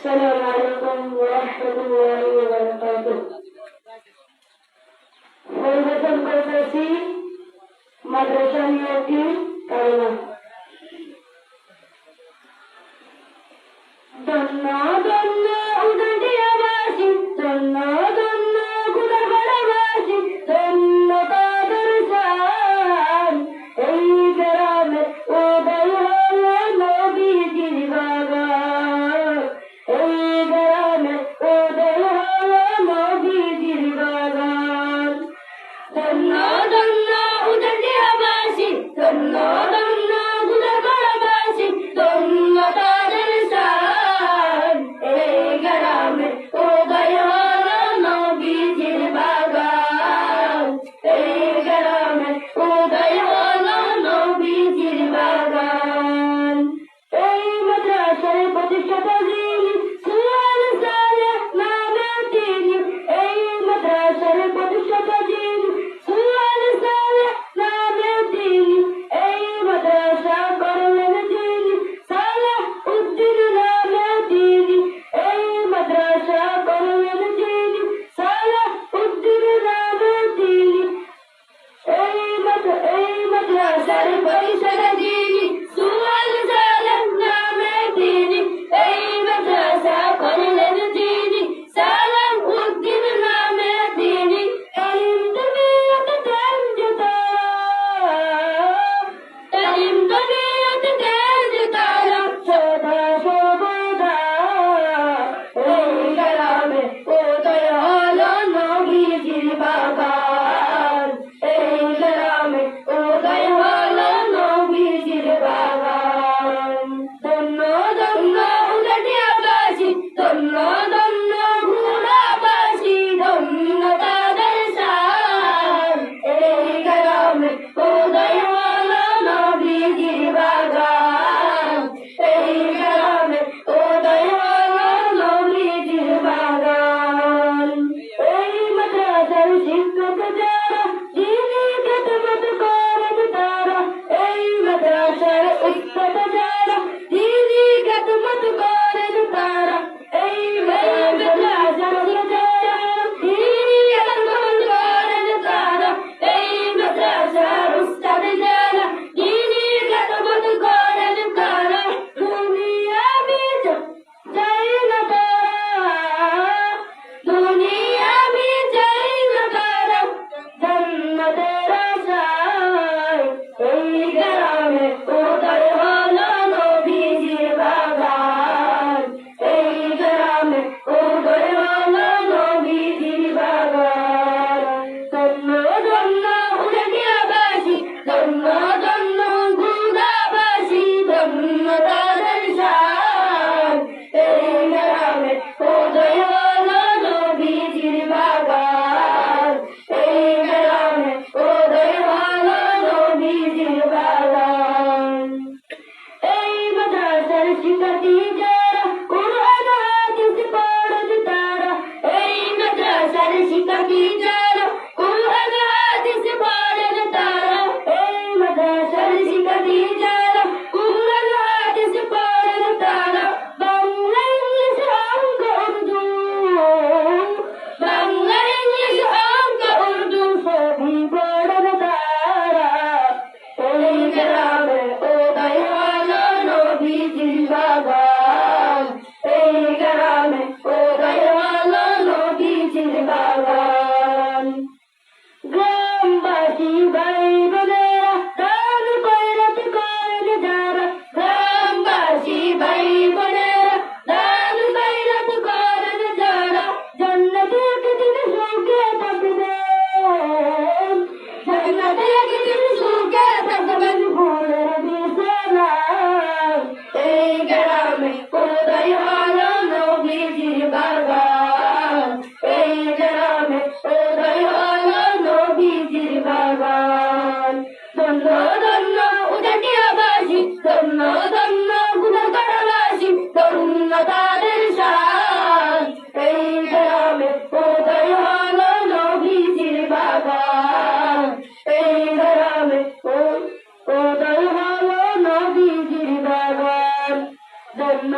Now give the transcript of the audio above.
السلام عليكم ورحمة الله وبركاته. পরিবেশন করতেছি মাদ্রাসা নিয়োগী কারণা। ধন্য ধন্য উদয়বাসী, ধন্য ধন্য গুণগণবাসী, ধন্য তাদের শান। এই গ্রামে উদয় হলো নবীজির বাগান, এই গ্রামে উদয় হলো নবীজির বাগান। ধন্য ধন্য উদয়বাসী, ধন্য ধন্য গুণগণবাসী, ধন্য তাদের শান। এই গ্রামে উদয় হলো নবীজির বাগান, এই গ্রামে উদয় হলো নবীজির বাগান। এই মাদ্রাসার প্রতিষ্ঠাতা যিনি, সুবহান সালেহ নামে তিনি। এই মাদ্রাসার প্রতিষ্ঠাতা যিনি, সুবহান সালেহ নামে তিনি। এই মাদ্রাসা করলেন যিনি, সালাহ উদ্দিন নামে তিনি। এই মাদ্রাসা করলেন যিনি, সালাহ উদ্দিন নামে তিনি। এই মাদ্রাসার পরিচালক যিনি, সুবহান সালেহ নামে তিনি। এই মাদ্রাসা করলেন যিনি, সালাহ উদ্দিন নামে তিনি। তালিম তরবিয়ত দেন যে তারা, তালিম তরবিয়ত দেন যে তারা সদা সর্বদা। এই গ্রামে উদয় হলো নবীজির বাগান, এই গ্রামে উদয় হলো নবীজির বাগান। ধন্য ধন্য উদয়বাসী, ধন্য ধন্য গুণবাসী, ধন্য তাদের শান। এই গ্রামে উদয় হলো নবীজির বাগান, এই গ্রামে উদয় হলো নবীজির বাগান। এই মাদ্রাসার শিক্ষক যারা, যিনি খেদমত করেন তারা। এই মাদ্রাসার উস্তাদ যারা, যিনি খেদমত করেন তারা। এই মাদ্রাসার যারা, যিনি খেদমত করেন তারা। এই মাদ্রাসার উস্তাদ যারা, যিনি খেদমত করেন তারা। দুনিয়া বিচ যাই না তারা, দুনিয়া বিচ যাই না তারা, জান্নাতের আশায়। এই গ্রামে উদয় হলো নবীজির বাগান, এই গ্রামে উদয় হলো নবীজির বাগান। ধন্য ধন্য উদয়বাসী, ধন্য ধন্য গুণবাসী, ধন্য তাদের শান। এই গ্রামে উদয় হলো নবীজির বাগান, এই গ্রামে উদয় হলো নবীজির বাগান। এই মাদ্রাসার শিক্ষার্থী যারা, কুরআন হাদিস পড়েন তারা। এই মাদ্রাসার শিক্ষার্থী যারা, কুরআন হাদিস পড়েন তারা। এই মাদ্রাসার শিক্ষার্থী যারা, কুরআন হাদিস পড়েন তারা। বাংলা ইংলিশ অঙ্ক উর্দু, বাংলা ইংলিশ অঙ্ক উর্দু সবই পড়েন তারা। এই গ্রামে উদয় হলো নবীজির বাগান, এই গ্রামে উদয় হলো নবীজির বাগান। গ্রামবাসী ভাই বোনেরা, দান খয়রাত করেন যারা। গ্রামবাসী ভাই বোনেরা, দান খয়রাত করেন যারা। জান্নাতে একদিন সুখে থাকবেন, জান্নাতে একদিন সুখে থাকবেন ফুলের বিছানায়। এই গ্রামে উদয় হলো নবীজির বাগান, এই গ্রামে উদয় হলো নবীজির বাগান। ধন্য ধন্য উদয়বাসী, ধন্য ধন্য গুণগণবাসী, ধন্য তাদের শান। এই গ্রামে উদয় হলো নবীজির বাগান, এই গ্রামে উদয় হলো নবীজির বাগান। ধন্য